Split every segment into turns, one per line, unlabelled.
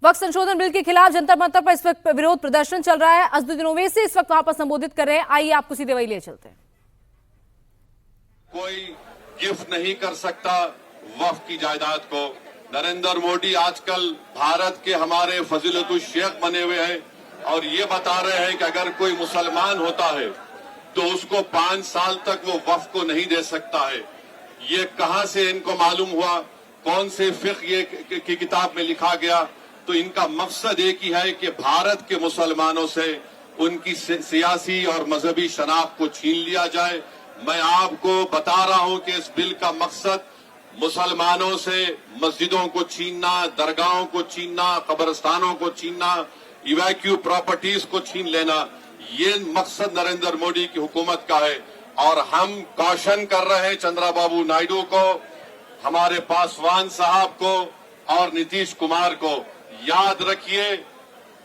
वक्फ संशोधन बिल के खिलाफ जंतर मंतर पर इस वक्त विरोध प्रदर्शन चल रहा है। अज़दुद्दीन ओवैसी इस वक्त वहां पर संबोधित कर रहे हैं। आइए आपको सीधे वही ले चलते हैं।
कोई गिफ्ट नहीं कर सकता वक्फ की जायदाद को। नरेंद्र मोदी आजकल भारत के हमारे फजीलतुल शेख बने हुए हैं और ये बता रहे हैं कि अगर कोई मुसलमान होता है तो उसको 5 साल तक वो वक्फ को नहीं दे सकता है। ये कहां से इनको मालूम हुआ? कौन से फिक़्ह ये की किताब में लिखा गया? तो इनका मकसद एक ही है कि भारत के मुसलमानों से उनकी सियासी और मजहबी शनाख्त को छीन लिया जाए। मैं आपको बता रहा हूं कि इस बिल का मकसद मुसलमानों से मस्जिदों को छीनना, दरगाहों को छीनना, कब्रिस्तानों को छीनना, इवैक्यू प्रॉपर्टीज को छीन लेना, ये मकसद नरेंद्र मोदी की हुकूमत का है। और हम कॉशन कर रहे हैं चंद्रबाबू नायडू को, हमारे पासवान साहब को और नीतीश कुमार को, याद रखिए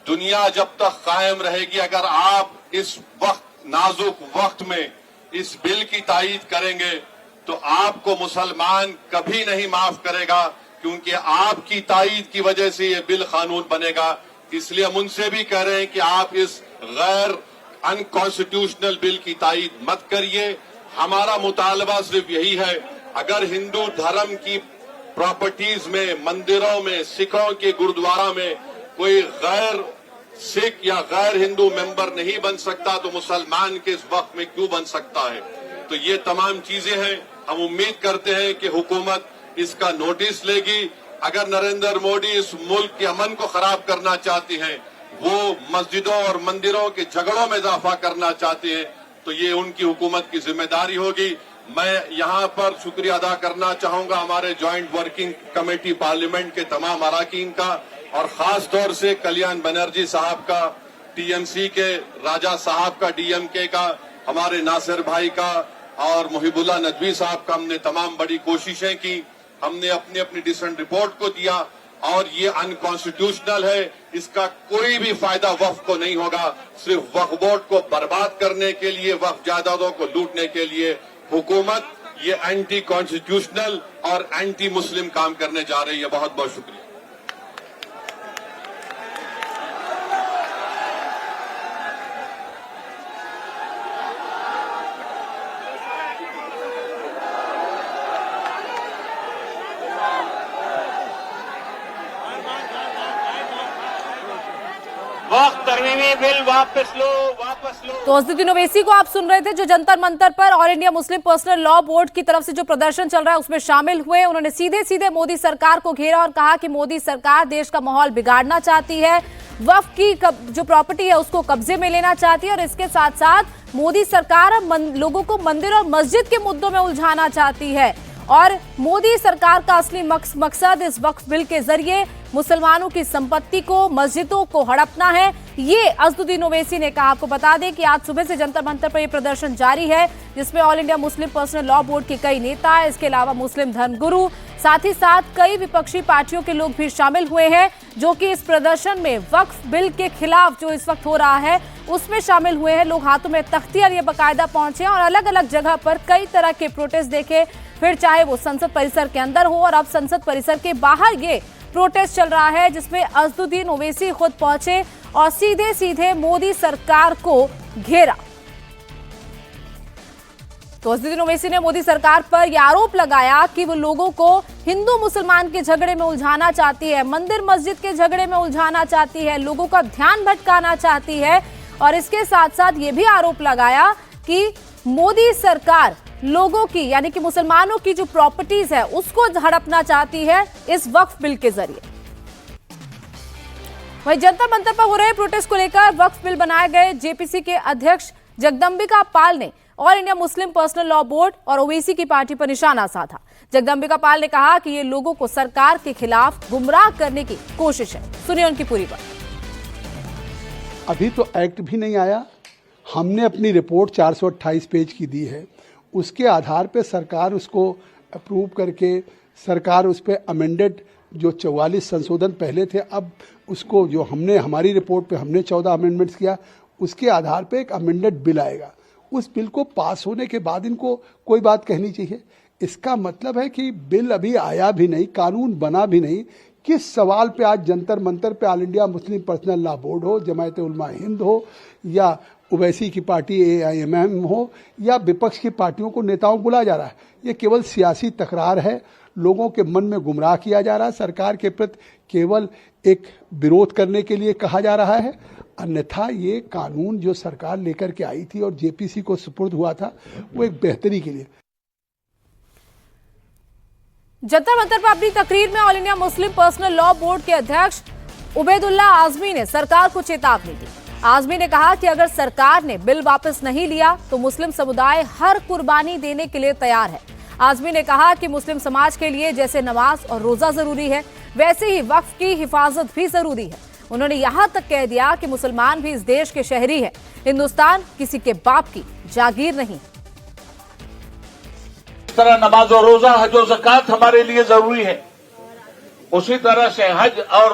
दुनिया जब तक कायम रहेगी, अगर आप इस वक्त नाजुक वक्त में इस बिल की तायीद करेंगे तो आपको मुसलमान कभी नहीं माफ करेगा, क्योंकि आपकी तायीद की वजह से ये बिल कानून बनेगा। इसलिए हम उनसे भी कह रहे हैं कि आप इस गैर अनकॉन्स्टिट्यूशनल बिल की तायीद मत करिए। हमारा मुतालबा सिर्फ यही है, अगर हिंदू धर्म की प्रॉपर्टीज में, मंदिरों में, सिखों के गुरुद्वारा में कोई गैर सिख या गैर हिंदू मेंबर नहीं बन सकता तो मुसलमान के इस वक्त में क्यों बन सकता है? तो ये तमाम चीजें हैं। हम उम्मीद करते हैं कि हुकूमत इसका नोटिस लेगी। अगर नरेंद्र मोदी इस मुल्क के अमन को खराब करना चाहती हैं, वो मस्जिदों और मंदिरों के झगड़ों में इजाफा करना चाहते हैं, तो ये उनकी हुकूमत की जिम्मेदारी होगी। मैं यहाँ पर शुक्रिया अदा करना चाहूंगा हमारे ज्वाइंट वर्किंग कमेटी पार्लियामेंट के तमाम अराकीन का, और खास तौर से कल्याण बनर्जी साहब का, टीएमसी के राजा साहब का, डीएमके का, हमारे नासिर भाई का और मुहिबुल्लाह नदवी साहब का। हमने तमाम बड़ी कोशिशें की, हमने अपनी अपनी डिसेंट रिपोर्ट को दिया, और ये अनकॉन्स्टिट्यूशनल है। इसका कोई भी फायदा वक्फ को नहीं होगा। सिर्फ वक्फ बोर्ड को बर्बाद करने के लिए, वक्फ जायदादों को लूटने के लिए हुकूमत ये एंटी कॉन्स्टिट्यूशनल और एंटी मुस्लिम काम करने जा रही है। बहुत बहुत शुक्रिया।
वक्त तरमीमी बिल वापस लो।
तो अज़दुद्दीन ओवैसी को आप सुन रहे थे, जो जंतर मंतर पर all India Muslim personal law board की तरफ से जो प्रदर्शन चल रहा है उसमें शामिल हुए। उन्होंने सीधे सीधे मोदी सरकार को घेरा और कहा कि मोदी सरकार देश का माहौल बिगाड़ना चाहती है, वक्फ की जो प्रॉपर्टी है उसको कब्जे में लेना चाहती है, और इसके साथ साथ मोदी सरकार लोगों को मंदिर और मस्जिद के मुद्दों में उलझाना चाहती है। और मोदी सरकार का असली मकसद इस वक्फ बिल के जरिए मुसलमानों की संपत्ति को, मस्जिदों को हड़पना है। ये अज़दुद्दीन ओवैसी ने कहा। आपको बता दें कि आज सुबह से जंतर मंतर पर यह प्रदर्शन जारी है, जिसमें all India Muslim personal law board के कई नेता, इसके अलावा मुस्लिम धर्मगुरु, साथ ही साथ कई विपक्षी पार्टियों के लोग भी शामिल हुए हैं, जो कि इस प्रदर्शन में वक्फ बिल के खिलाफ जो इस वक्त हो रहा है उसमें शामिल हुए हैं। लोग हाथों में तख्तियां लिए बाकायदा पहुंचे और अलग अलग जगह पर कई तरह के प्रोटेस्ट देखे, फिर चाहे वो संसद परिसर के अंदर हो और अब संसद परिसर के बाहर ये प्रोटेस्ट चल रहा है, जिसमें अज़दुद्दीन ओवैसी खुद पहुंचे और सीधे सीधे मोदी सरकार को घेरा। तो अज़दुद्दीन ओवैसी ने मोदी सरकार पर यह आरोप लगाया कि वो लोगों को हिंदू मुसलमान के झगड़े में उलझाना चाहती है, मंदिर मस्जिद के झगड़े में उलझाना चाहती है, लोगों का ध्यान भटकाना चाहती है, और इसके साथ साथ ये भी आरोप लगाया कि मोदी सरकार लोगों की, यानी कि मुसलमानों की जो प्रॉपर्टीज है उसको हड़पना चाहती है इस वक्फ बिल के जरिए। वहीं जंतर मंतर पर हो रहे प्रोटेस्ट को लेकर वक्फ बिल बनाए गए जेपीसी के अध्यक्ष जगदंबिका पाल ने all India Muslim personal law board और ओवैसी की पार्टी पर निशाना साधा। जगदंबिका पाल ने कहा कि ये लोगों को सरकार के खिलाफ गुमराह करने की कोशिश है। सुनिए उनकी पूरी बात।
अभी तो एक्ट भी नहीं आया, हमने अपनी रिपोर्ट 428 पेज की दी है, उसके आधार पे सरकार उसको अप्रूव करके सरकार उस पर अमेंडेड जो 44 संशोधन पहले थे, अब उसको जो हमने हमारी रिपोर्ट पे हमने 14 अमेंडमेंट्स किया, उसके आधार पे एक अमेंडेड बिल आएगा। उस बिल को पास होने के बाद इनको कोई बात कहनी चाहिए। इसका मतलब है कि बिल अभी आया भी नहीं, कानून बना भी नहीं, किस सवाल पे आज जंतर मंतर पे all India Muslim personal law board हो, जमायत उलमा हिंद हो या ओवैसी की पार्टी AIMM हो या विपक्ष की पार्टियों को नेताओं को बुलाया जा रहा है? ये केवल सियासी तकरार है, लोगों के मन में गुमराह किया जा रहा है, सरकार के प्रति केवल एक विरोध करने के लिए कहा जा रहा है। अन्यथा ये कानून जो सरकार लेकर के आई थी और JPC को सुपुर्द हुआ था, वो एक बेहतरी के लिए।
जंतर मंतर पर अपनी तकरीर में all India Muslim personal law board के अध्यक्ष उबैदुल्ला आजमी ने सरकार को चेतावनी दी। आजमी ने कहा कि अगर सरकार ने बिल वापस नहीं लिया तो मुस्लिम समुदाय हर कुर्बानी देने के लिए तैयार है। आजमी ने कहा कि मुस्लिम समाज के लिए जैसे नमाज और रोजा जरूरी है, वैसे ही वक्फ की हिफाजत भी जरूरी है। उन्होंने यहां तक कह दिया कि मुसलमान भी इस देश के शहरी है, हिंदुस्तान किसी के बाप की जागीर नहीं।
इस तरह नमाज और रोजा, हज और ज़कात हमारे लिए जरूरी है, उसी तरह से हज और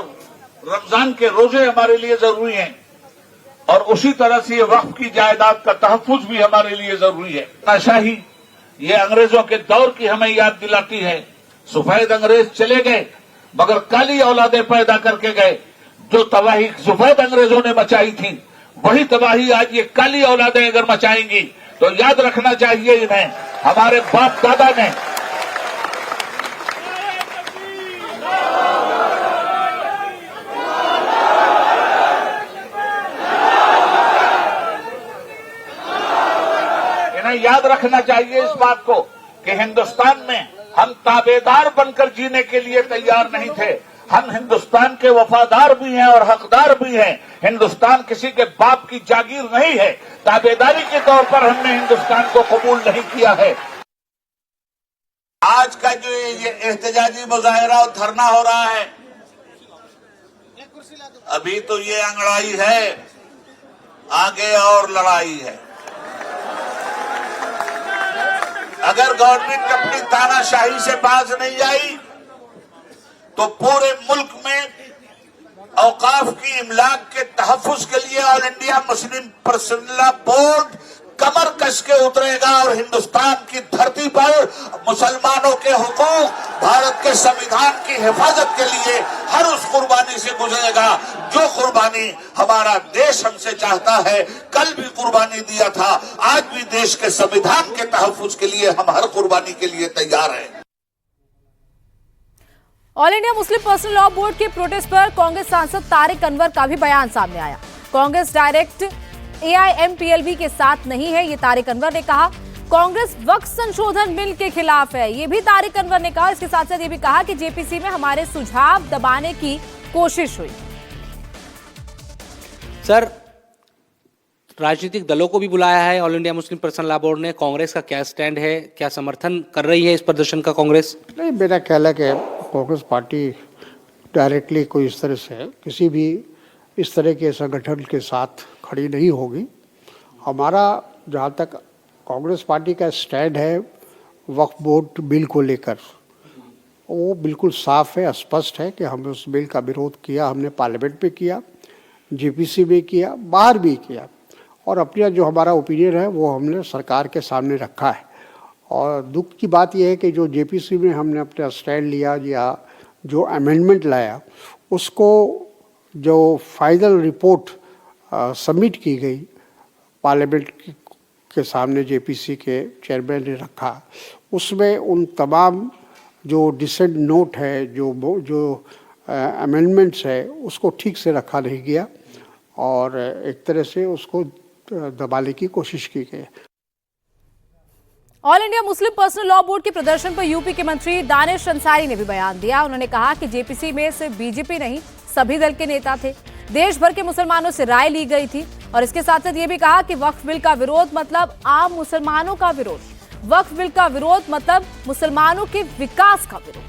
रमजान के रोजे हमारे लिए जरूरी हैं और उसी तरह से ये वक्फ की जायदाद का तहफ्फुज भी हमारे लिए जरूरी है। तानाशाही ये अंग्रेजों के दौर की हमें याद दिलाती है। सफेद अंग्रेज चले गए मगर काली औलादें पैदा करके गए। जो तबाही सफेद अंग्रेजों ने मचाई थी, वही तबाही आज ये काली औलादें अगर मचाएंगी तो याद रखना चाहिए इन्हें, हमारे बाप दादा ने याद रखना चाहिए इस बात को कि हिंदुस्तान में हम ताबेदार बनकर जीने के लिए तैयार नहीं थे। हम हिंदुस्तान के वफादार भी हैं और हकदार भी हैं। हिंदुस्तान किसी के बाप की जागीर नहीं है। ताबेदारी के तौर पर हमने हिंदुस्तान को कबूल नहीं किया है।
आज का जो ये एहतजाजी मुजाहिरा और धरना हो रहा है, अभी तो ये अंगड़ाई है, आगे और लड़ाई है। अगर गवर्नमेंट अपनी तानाशाही से बाज नहीं आई तो पूरे मुल्क में औकाफ की इमलाक के तहफ्फुज के लिए all India Muslim personal law board कमर कस के उतरेगा और हिंदुस्तान की धरती पर मुसलमानों के हुकूक, भारत के संविधान की हिफाजत के लिए हर उस कुर्बानी से गुजरेगा जो कुर्बानी हमारा देश हमसे चाहता है। कल भी कुर्बानी दिया था, आज भी देश के संविधान के तहफ्फुज के लिए हम हर कुर्बानी के लिए तैयार हैं।
All India Muslim personal law board के प्रोटेस्ट पर कांग्रेस सांसद तारिक अनवर का भी बयान सामने आया। कांग्रेस डायरेक्ट AIMPLB के साथ नहीं है, ये तारिक अनवर ने कहा। कांग्रेस वक्फ संशोधन बिल के खिलाफ है, ये भी तारिक अनवर ने कहा। इसके साथ साथ ये भी कहा कि JPC में हमारे सुझाव दबाने की कोशिश हुई।
सर, राजनीतिक दलों को भी बुलाया है all India Muslim personal law board ने। कांग्रेस का क्या स्टैंड है, क्या समर्थन कर रही है इस प्रदर्शन का कांग्रेस?
नहीं, मेरा ख्याल है कि कांग्रेस पार्टी डायरेक्टली कोई इस तरह से किसी भी इस तरह के संगठन के साथ खड़ी नहीं होगी। हमारा जहाँ तक कांग्रेस पार्टी का स्टैंड है वक्फ बोर्ड बिल को लेकर, वो बिल्कुल साफ है, स्पष्ट है कि हमने उस बिल का विरोध किया। हमने पार्लियामेंट में किया, JPC में किया, बाहर भी किया और अपना जो हमारा ओपिनियन है वो हमने सरकार के सामने रखा है। और दुख की बात यह है कि जो JPC में हमने अपना स्टैंड लिया या जो अमेंडमेंट लाया, उसको जो फाइनल रिपोर्ट सबमिट की गई पार्लियामेंट के सामने JPC के चेयरमैन ने रखा, उसमें उन तमाम जो डिसेंट नोट है, जो अमेंडमेंट्स है, उसको ठीक से रखा नहीं गया और एक तरह से उसको दबाने की कोशिश की गई।
All India Muslim personal law board के प्रदर्शन पर यूपी के मंत्री दानिश अंसारी ने भी बयान दिया। उन्होंने कहा कि JPC में सिर्फ BJP नहीं, सभी दल के नेता थे। देश भर के मुसलमानों से राय ली गई थी और इसके साथ साथ ये भी कहा कि वक्फ बिल का विरोध मतलब आम मुसलमानों का विरोध, वक्फ बिल का विरोध मतलब मुसलमानों के विकास का विरोध।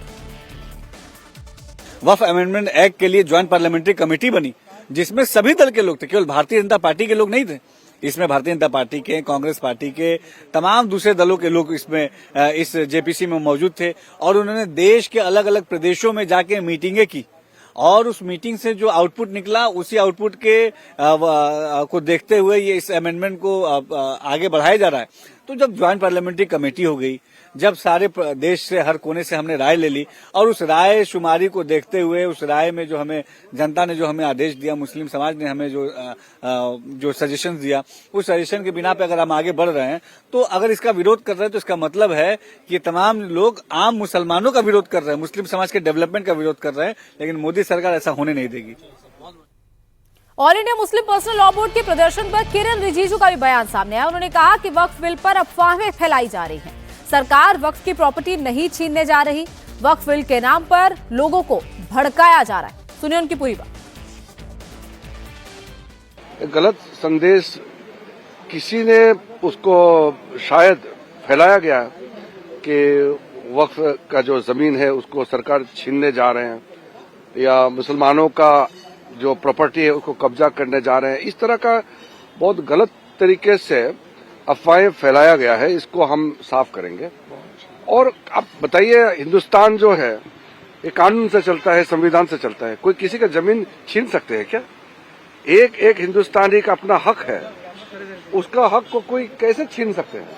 वक्फ अमेंडमेंट एक्ट के लिए ज्वाइंट पार्लियामेंट्री कमेटी बनी जिसमें सभी दल के लोग थे, केवल भारतीय जनता पार्टी के लोग नहीं थे। इसमें भारतीय जनता पार्टी के, कांग्रेस पार्टी के, तमाम दूसरे दलों के लोग इसमें इस JPC में मौजूद थे और उन्होंने देश के अलग अलग प्रदेशों में जाके मीटिंगें की और उस मीटिंग से जो आउटपुट निकला उसी आउटपुट के को देखते हुए ये इस अमेंडमेंट को आगे बढ़ाया जा रहा है। तो जब ज्वाइंट पार्लियामेंट्री कमेटी हो गई, जब सारे देश से हर कोने से हमने राय ले ली और उस राय शुमारी को देखते हुए उस राय में जो हमें जनता ने जो हमें आदेश दिया, मुस्लिम समाज ने हमें जो सजेशन दिया, उस सजेशन के बिना पे अगर हम आगे बढ़ रहे हैं तो अगर इसका विरोध कर रहे हैं तो इसका मतलब है कि तमाम लोग आम मुसलमानों का विरोध कर रहे हैं, मुस्लिम समाज के डेवलपमेंट का विरोध कर रहे हैं। लेकिन मोदी सरकार ऐसा होने नहीं देगी।
All India Muslim personal law board के प्रदर्शन पर किरण रिजिजू का भी बयान सामने आया। उन्होंने कहा कि वक्फ बिल पर अफवाहें फैलाई जा रही हैं। सरकार वक्फ की प्रॉपर्टी नहीं छीनने जा रही, वक्फ बिल के नाम पर लोगों को भड़काया जा रहा है। सुनिए उनकी पूरी बात।
गलत संदेश किसी ने उसको शायद फैलाया गया कि वक्फ का जो जमीन है उसको सरकार छीनने जा रहे हैं या मुसलमानों का जो प्रॉपर्टी है उसको कब्जा करने जा रहे हैं। इस तरह का बहुत गलत तरीके से अफवाहें फैलाया गया है, इसको हम साफ करेंगे। और आप बताइए, हिंदुस्तान जो है ये कानून से चलता है, संविधान से चलता है। कोई किसी का जमीन छीन सकते हैं क्या? एक एक हिंदुस्तानी का अपना हक है, उसका हक को कोई कैसे छीन सकते हैं?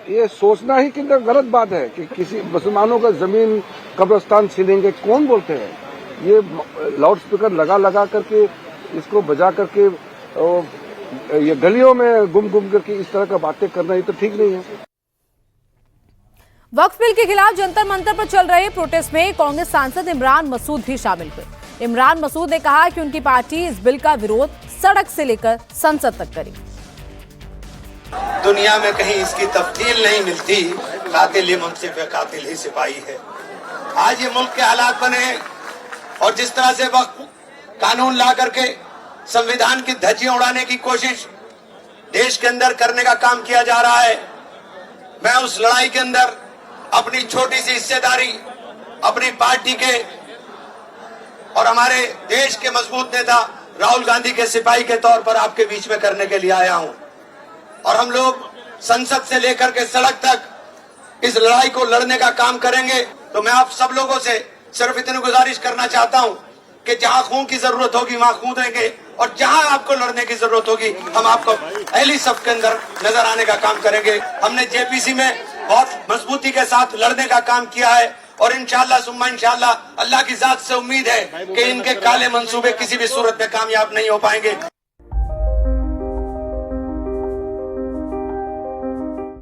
ये सोचना ही कितना गलत बात है कि किसी मुसलमानों का जमीन कब्रिस्तान छीनेंगे। कौन बोलते हैं? ये लाउड स्पीकर लगा करके इसको बजा करके ये गलियों में गुम करके इस तरह का बातें करना, ये तो ठीक नहीं है।
वक्फ बिल के खिलाफ जंतर मंतर पर चल रहे प्रोटेस्ट में कांग्रेस सांसद इमरान मसूद भी शामिल हुए। इमरान मसूद ने कहा कि उनकी पार्टी इस बिल का विरोध सड़क से लेकर संसद तक करेगी।
दुनिया में कहीं इसकी तफ्सील नहीं मिलती, कातिल ही मुंसिफ है, कातिल ही सिपाही है। आज ये मुल्क के हालात बने और जिस तरह से वक्फ कानून ला करके संविधान की धज्जियां उड़ाने की कोशिश देश के अंदर करने का काम किया जा रहा है, मैं उस लड़ाई के अंदर अपनी छोटी सी हिस्सेदारी अपनी पार्टी के और हमारे देश के मजबूत नेता राहुल गांधी के सिपाही के तौर पर आपके बीच में करने के लिए आया हूं। और हम लोग संसद से लेकर के सड़क तक इस लड़ाई को लड़ने का काम करेंगे। तो मैं आप सब लोगों से सिर्फ इतनी गुजारिश करना चाहता हूं कि जहां खून की जरूरत होगी वहां खून देंगे और जहां आपको लड़ने की जरूरत होगी हम आपको पहली सफ के अंदर नजर आने का काम करेंगे। हमने जेपीसी में बहुत मजबूती के साथ लड़ने का काम किया है और इंशाअल्लाह सुम्मा इंशाअल्लाह अल्लाह की जात से उम्मीद है कि इनके काले मंसूबे किसी भी सूरत में कामयाब नहीं हो पाएंगे।